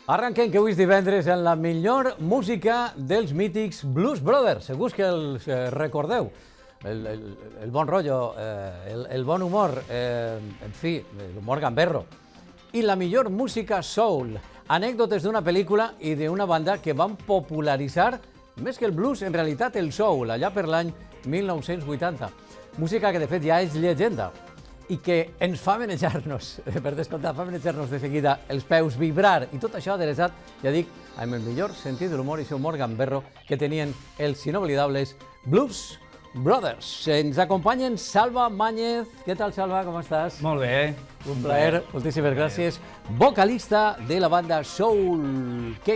Arrenquem, que avui és divendres, en la millor música dels mítics Blues Brothers. Segur que els recordeu. El bon rotllo, el bon humor, en fi, l'humor gamberro. I la millor música soul. Anècdotes d'una pel·lícula i d'una banda que van popularitzar, més que el blues, en realitat el soul, allà per l'any 1980. Música que de fet ja és llegenda i que ens fa manejar-nos, per descomptat, fa manejar-nos de seguida els peus, vibrar, i tot això adereçat, ja dic, amb el millor sentit de l'humor i humor gamberro que tenien els inoblidables Blues Brothers. Ens acompanyen Salva Mañez. Què tal, Salva? Com estàs? Molt bé. Un plaer, moltíssimes gràcies. Vocalista de la banda Soul K.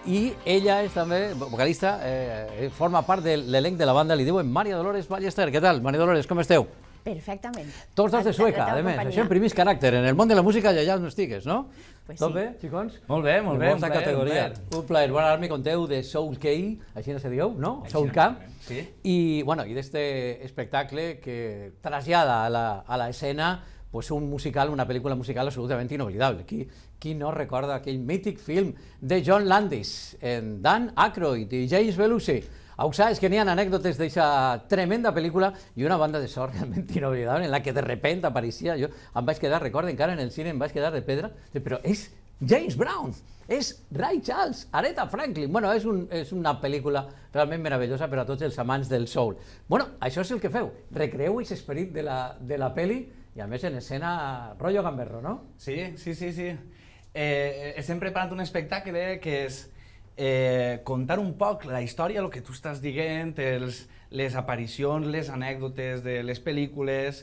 I ella és també vocalista, forma part de l'elenc de la banda, li diuen Maria Dolores Ballester. Què tal, Maria Dolores, com esteu? Perfectament. Tots dos de Sueca, a més. Això en primís caràcter. En el món de la música ja no estigues, no? Pues Tot sí. bé, xicons? Molt bé, molt bé. Molta categoria. Un plaer. Bueno, ara me conteu de Soul K, així no se diu, no? Soul K. Sí. I, bueno, i d'este espectacle que trasllada a la escena pues un musical, una pel·lícula musical absolutament inoblidable. Qui no recorda aquell mític film de John Landis, en Dan Aykroyd i James Belushi? És que n'hi ha anècdotes d'aquesta tremenda pel·lícula i una banda de so realment inoblidable en la que de repente apareixia, jo em vaig quedar, recordo encara en el cine, em vaig quedar de pedra, però és James Brown, és Ray Charles, Aretha Franklin. Bueno, és una pel·lícula realment meravellosa per a tots els amants del soul. Bueno, això és el que feu, recreeu aquest esperit de la pel·li i a més en escena rotllo gamberro, no? Sí. Estem preparant un espectacle que és contar un poc la història, el que tu estàs dient, les aparicions, les anècdotes de les pel·lícules.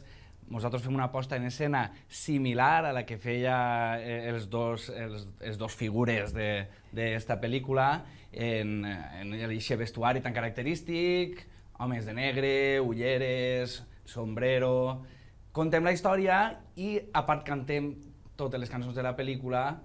Nosaltres fem una posta en escena similar a la que feia els dos figures d'esta pel·lícula, en aquest vestuari tan característic, homes de negre, ulleres, sombrero. Contem la història i, a part, cantem totes les cançons de la pel·lícula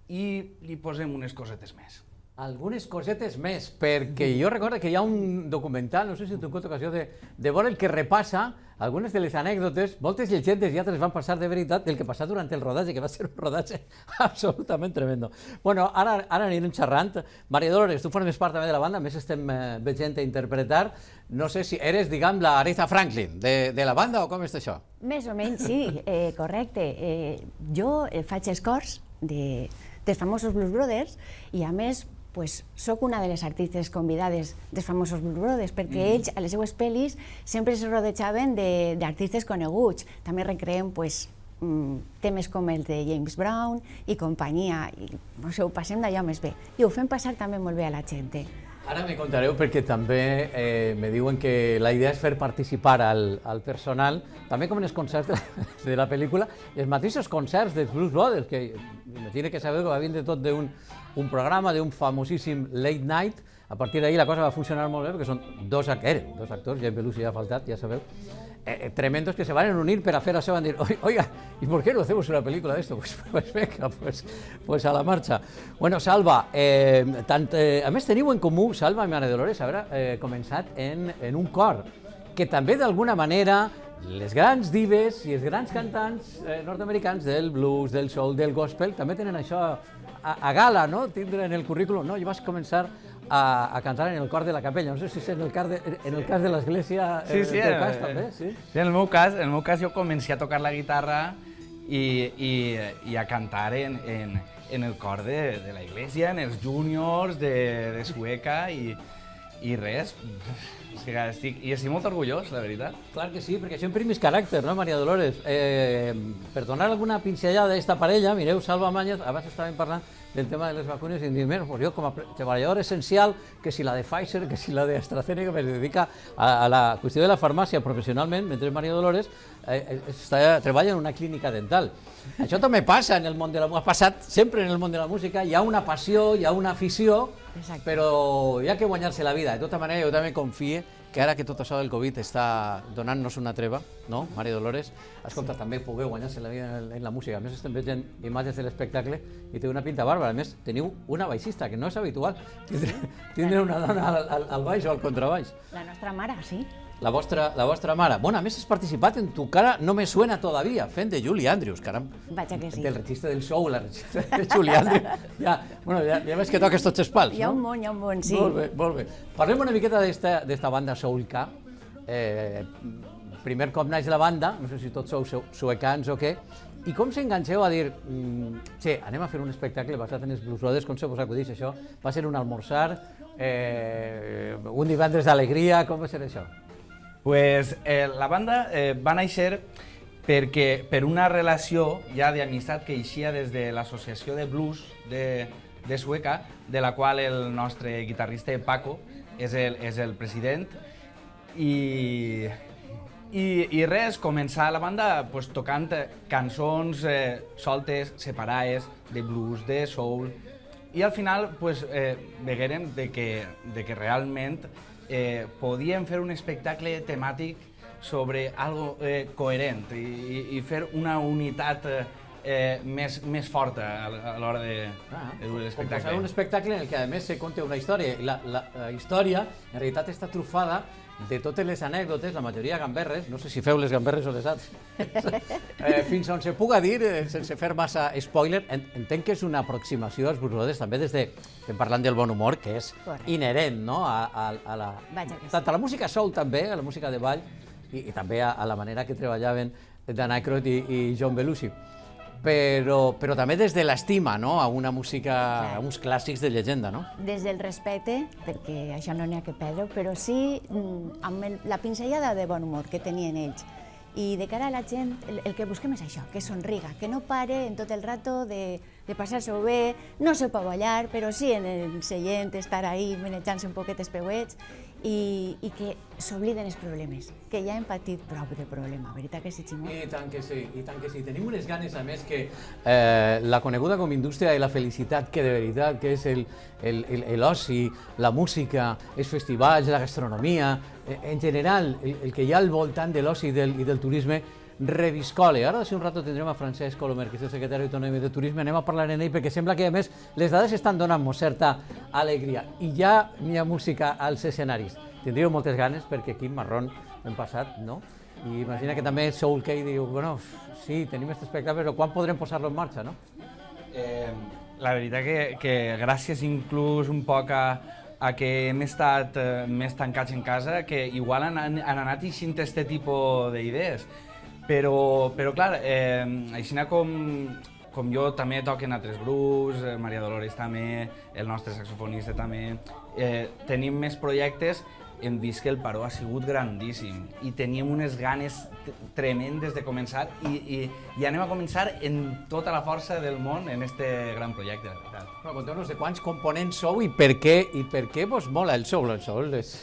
i li posem unes cosetes més. Algunes cosetes més, perquè jo recordo que hi ha un documental, no sé si t'ho tingut ocasió de veure, el que repassa algunes de les anècdotes, moltes llegendes ja te les van passar de veritat, del que passà durant el rodatge, que va ser un rodatge absolutament tremendo. Bueno, ara anirem xerrant. Maria Dolores, tu formes part també de la banda, a més estem veient a interpretar. No sé si eres, diguem, la Aretha Franklin de la banda o com és això? Més o menys, sí, correcte. Jo faig els cors dels famosos Blues Brothers i, a més, soc una de les artistes convidades dels famosos Blues Brothers, perquè ells, a les seues pel·lis, sempre es rodejaven d'artistes coneguts. També recreem temes com el de James Brown i companyia, i ho passem d'allò més bé. I ho fem passar també molt bé a la gent. Ara me contareu, perquè també me diuen que la idea és fer participar al personal, també com en els concerts de la pel·lícula, els mateixos concerts dels Blues Brothers, que m'imagino que sabeu que va vindre tot d'un programa, d'un famosíssim Late Night. A partir d'ahí la cosa va funcionar molt bé, perquè són dos actors, James Belushi ja ha faltat, ja sabeu, tremendos que se van unir per a fer això, van dir, oiga, ¿y por qué no hacemos una película de esto? Pues venga, pues a la marcha. Bueno, Salva, a més teniu en comú, Salva i Maria Dolores, haver començat en un cor, que també d'alguna manera les grans dives i els grans cantants nord-americans del blues, del soul, del gospel, també tenen això a gala, no? Tindre en el currículum, no? Jo vaig començar a cantar en el cor de la capella, no sé si és en el cas de l'església, Sí, en el cas també, sí? Sí, en el meu cas jo comencé a tocar la guitarra i a cantar en el cor de la iglesia, en els juniors de Sueca i res. I estic molt orgullós, la veritat. Clar que sí, perquè això imprimís caràcter, no, Maria Dolores? Per donar alguna pinzellada d'esta parella, mireu, Salva Mañez, abans estàvem parlant del tema de les vacunes i em dic, bueno, jo com a treballador essencial, que si la de Pfizer, que si la de AstraZeneca, me dedica a la qüestió de la farmàcia professionalment, mentre Maria Dolores treballa en una clínica dental. Això també passa en el món de la música, ha passat sempre en el món de la música, hi ha una passió, hi ha una afició, però hi ha que guanyar-se la vida. De tota manera, jo també confio que ara que tot això del Covid està donant-nos una treva, no, Maria Dolores? Escolta, també pugueu guanyar-se la vida en la música. A més, estem veient imatges de l'espectacle i té una pinta bàrbara. A més, teniu una baixista, que no és habitual tindre una dona al baix o al contrabaix. La nostra mare, sí. la vostra mare. Bueno, a més has participat en Tu cara no me suena todavía, fent de Julie Andrews, caram. Vaja que sí. Del registre del show, la registre de Julie Andrews. Ja veus que toques tots els pals, no? Hi ha un món, sí. Molt bé. Parlem una miqueta d'esta banda Soul K. Primer cop naix la banda, no sé si tots sou suecans o què, i com s'enganxeu a dir, che, anem a fer un espectacle basat en els Blues Brothers, com se vos acudeix això? Va ser un almorzar, un divendres d'alegria, com va ser això? Pues la banda va néixer per una relació ja d'amistat que eixia des de l'associació de blues de Sueca, de la qual el nostre guitarrista Paco és el president, i res, començar la banda pues, tocant cançons soltes, separades, de blues, de soul, i al final pues, veguérem de que realment podíem fer un espectacle temàtic sobre algo coherent i fer una unitat més forta a l'hora de dur l'espectacle. Composar un espectacle en el que a més se conta una història, i la història en realitat està trufada de totes les anècdotes, la majoria gamberres, no sé si feu les gamberres o les altres, fins on se puga dir, sense fer massa spoiler, entenc que és una aproximació als Blues Brothers també des de, estem parlant del bon humor, que és inherent, no?, tant a la música soul també, a la música de ball, i també a la manera que treballaven Dan Aykroyd i John Belushi. Però també des de l'estima, no?, a una música, a uns clàssics de llegenda, no? Des del respecte, perquè això no n'hi ha que perdre, però sí amb la pinzellada de bon humor que tenien ells. I de cara a la gent, el que busquem és això, que somriga, que no pare en tot el rato de passar-s'ho bé, no sé per ballar, però sí en el seient estar ahí manejant-se un poquet els peuets i que s'obliden els problemes, que ja hem patit prou de problema, veritat que sí, Ximó? I tant que sí, i tant que sí. Tenim unes ganes, a més, que la coneguda com indústria de la felicitat, que de veritat que és l'oci, la música, els festivals, la gastronomia, en general, el que hi ha al voltant de l'oci i del turisme, reviscole. Ara, si un rato tindrem a Francesc Colomer, que és el secretari autonòmic de Turisme, anem a parlar en ell, perquè sembla que, a més, les dades estan donant-nos certa alegria. I ja n'hi ha música als escenaris. Tindríeu moltes ganes, perquè aquí, Marrón, hem passat, no? I imagina que també Soul K diu, bueno, sí, tenim aquest espectacle, però quan podrem posar-lo en marxa, no? La veritat que gràcies inclús un poc a que hem estat més tancats en casa, que igual han anat eixint aquest tipus d'idees. Però clar, així com jo també toquen altres grups, Maria Dolores també, el nostre saxofonista també, tenim més projectes, hem vist que el paró ha sigut grandíssim i teníem unes ganes tremendes de començar i anem a començar en tota la força del món en aquest gran projecte, la veritat. Però conteu-nos de quants components sou i per què vos mola el soul? El soul és...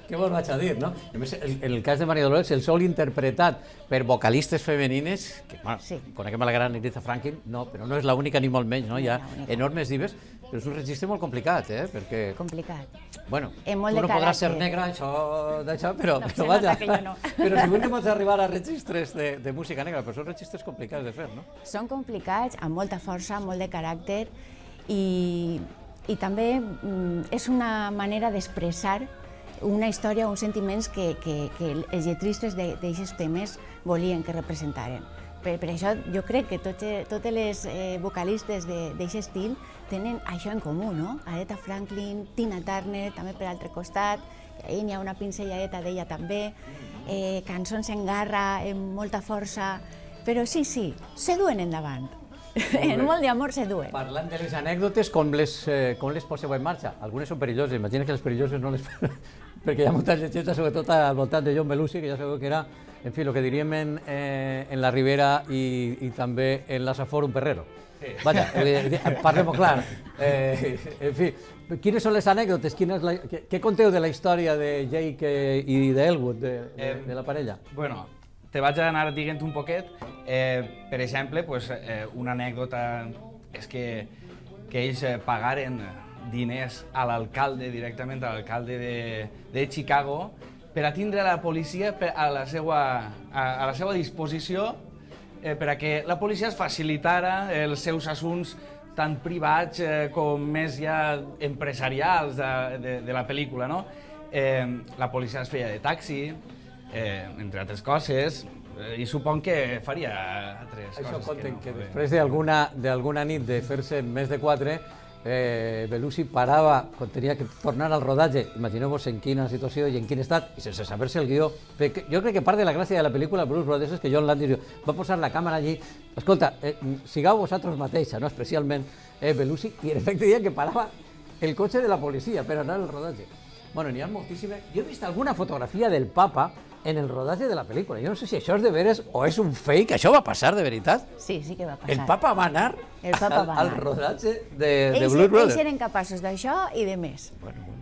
Què vos vaig a dir, no? A més, en el cas de Maria Dolores, el soul interpretat per vocalistes femenines, que, bueno, coneguem a la gran Aretha Franklin, no, però no és l'única ni molt menys, no? Hi ha enormes divas, però és un registre molt complicat, perquè... Complicat. Bueno, tu no podràs ser negra, d'això, però vaja. Però segur que pots arribar a registres de música negra, però són registres complicats de fer, no? Són complicats, amb molta força, molt de caràcter, i també és una manera d'expressar una història, uns sentiments que els lletristes d'aquests temes volien que representaren. Per això jo crec que totes les vocalistes d'aquest estil tenen això en comú, no? Aretha Franklin, Tina Turner, també per l'altre costat, ahir n'hi ha una pinzelladeta d'ella també, cançons en garra, amb molta força, però sí, se duen endavant. En molt d'amor se duen. Parlant de les anècdotes, com les poseu en marxa? Algunes són perilloses, imagina que les perilloses no les... perquè hi ha molta llegenda, sobretot al voltant de John Belushi, que ja sabeu que era, en fi, el que diríem en la Ribera i també en la Safor un perrero. Vaja, parlem-ho clar. En fi, quines són les anècdotes? Què conteu de la història de Jake i d'Elwood, de la parella? Bueno, te vaig anar dient un poquet. Per exemple, una anècdota és que ells pagaren diners a l'alcalde, directament a l'alcalde de Chicago, per a tindre la policia a la seva disposició, per a que la policia es facilitara els seus assumptes tant privats com més ja empresarials de la pel·lícula, no? la policia es feia de taxi, entre altres coses, i supon que faria altres Això coses conten que no. després d'alguna nit de fer-se més de 4, Belushi parava quan tenia que tornar al rodatge, imagineu-vos en quina situació i en quin estat, i sense saber-se el guió. Perquè jo crec que part de la gràcia de la pel·lícula Blues Brothers és que John Landis va posar la càmera allí, escolta, sigueu vosaltres mateixa, no? Especialment Belushi, i en efecte deien que parava el cotxe de la policia per anar al rodatge. Bueno, n'hi ha moltíssimes. Jo he vist alguna fotografia del Papa en el rodatge de la pel·lícula. Jo no sé si això és de veres o és un fake. Això va passar de veritat? Sí, sí que va passar. El Papa va anar al rodatge de Blues Brothers. Ells eren capaços d'això i de més.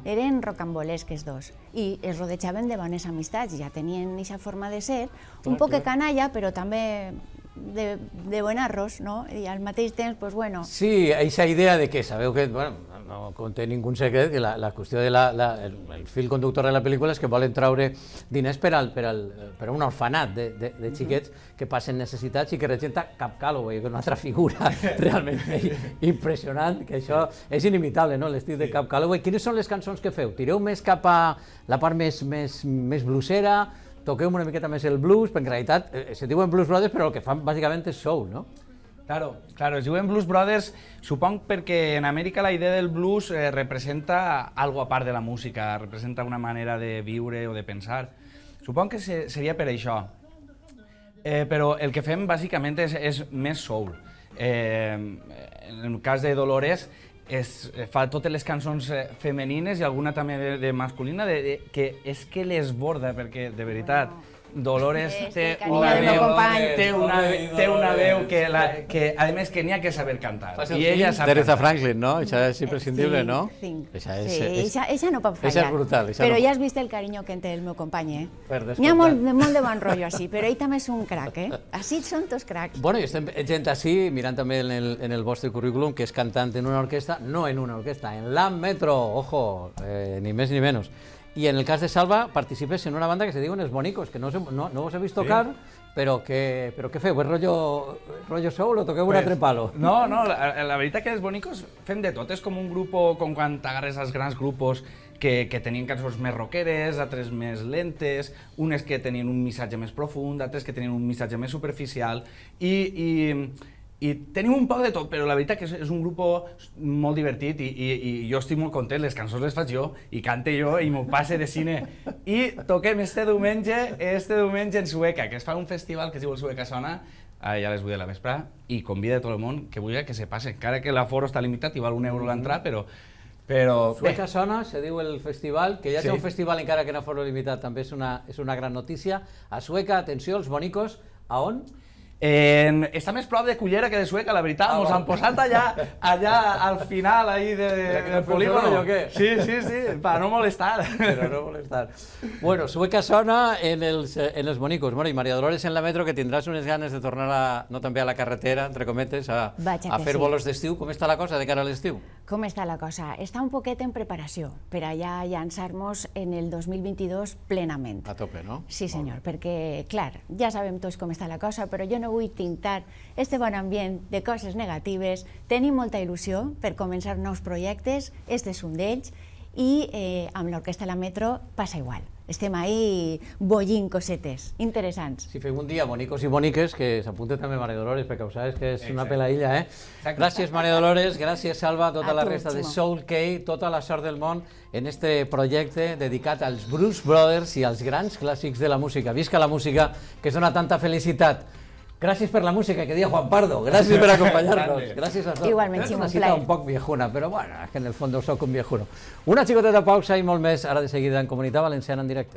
Eren rocambolesques dos. I es rodejaven de bones amistats, ja tenien aquesta forma de ser, un poc canalla, però també de buen arroz, no? I al mateix temps, pues bueno... Sí, aquesta idea de que sabeu que, bueno, no conté ningú secret, que la qüestió el fil conductor de la pel·lícula és que volen traure diners per a un orfenat de xiquets que passen necessitats i que regenta Cab Calloway, que és una altra figura realment impressionant, que això és inimitable, no?, l'estil de Cab Calloway. Quines són les cançons que feu? Tireu més cap a la part més bluesera? Toqueu una miqueta més el blues, perquè en realitat se diuen Blues Brothers, però el que fan bàsicament és soul, no? Claro, es diuen Blues Brothers, suponc perquè en Amèrica la idea del blues representa algo a part de la música, representa una manera de viure o de pensar. Suponc que seria per això. Però el que fem bàsicament és més soul. En el cas de Dolores, fa totes les cançons femenines i alguna també de masculina, que és que les borda, perquè de veritat Dolores té una veu que a més que n'hi ha que saber cantar. I ella sap Aretha Franklin, no? Això és imprescindible, no? Sí, eixa no pot fallar. Eixa és brutal. Però ja has vist el carinyo que en té el meu company, eh? N'hi ha molt de bon rotllo així, però ell també és un crac, eh? Així són tots cracs. Bueno, i estem gent així, mirant també en el vostre currículum, que és cantant en una orquestra, no en una orquestra, en la Metro, ojo, ni més ni menys. I en el cas de Salva, participes en una banda que se diuen Els Bonicos, que no vos he vist tocar, però què feu? És rotllo soul o toqueu un altre palo? No, la veritat que Els Bonicos fem de tot. És com un grup, com quan t'agarres als grans grupos que tenien cançons més rockeres, altres més lentes, unes que tenien un missatge més profund, altres que tenien un missatge més superficial, i tenim un poc de tot, però la veritat que és un grup molt divertit i jo estic molt content, les cançons les faig jo i cante jo i m'ho passe de cine. I toquem este diumenge en Sueca, que es fa un festival que es diu el Sueca Sona, a les 8 de la vespre, i convida a tot el món que vulgui que se passe, encara que l'aforo està limitat i val €1 l'entrar, però... Sueca Sona, se diu el festival, que hi hagi un festival encara que no aforo limitat també és una gran notícia. A Sueca, atenció, Els Bonicos, a on? Està més prop de Cullera que de Sueca, la veritat. Ens han posat allà al final del polígono. Sí, per no molestar. Per no molestar. Bueno, Sueca Sona en els Bonicos. Bueno, i Maria Dolores en la Metro, que tindràs unes ganes de tornar també a la carretera, entre cometes, a fer bolos d'estiu. Com està la cosa de cara a l'estiu? Com està la cosa? Està un poquet en preparació per a ja llançar-nos en el 2022 plenament. A tope, no? Sí, senyor, perquè, clar, ja sabem tots com està la cosa, però jo no vull tintar este bon ambient de coses negatives. Tenim molta il·lusió per començar nous projectes, este és un d'ells, i amb l'Orquestra La Metro passa igual. Estem ahí bollint cosetes interessants. Si fem un dia bonicos i boniques, que s'apunte també Maria Dolores, perquè ho sabes que és una pelaïlla, eh? Gràcies, Maria Dolores, gràcies, Salva, tota la resta de Soul K, tota la sort del món en este projecte dedicat als Blues Brothers i als grans clàssics de la música. Visca la música, que ens dona tanta felicitat. Gràcies per la música, que deia Juan Pardo. Gràcies per acompanyar-nos. Gràcies a tots. Igualment, Ximo, una cita un poc viejuna, però bueno, és que en el fons soc un viejuno. Una xicoteta pausa i molt més, ara de seguida en Comunitat Valenciana en directe.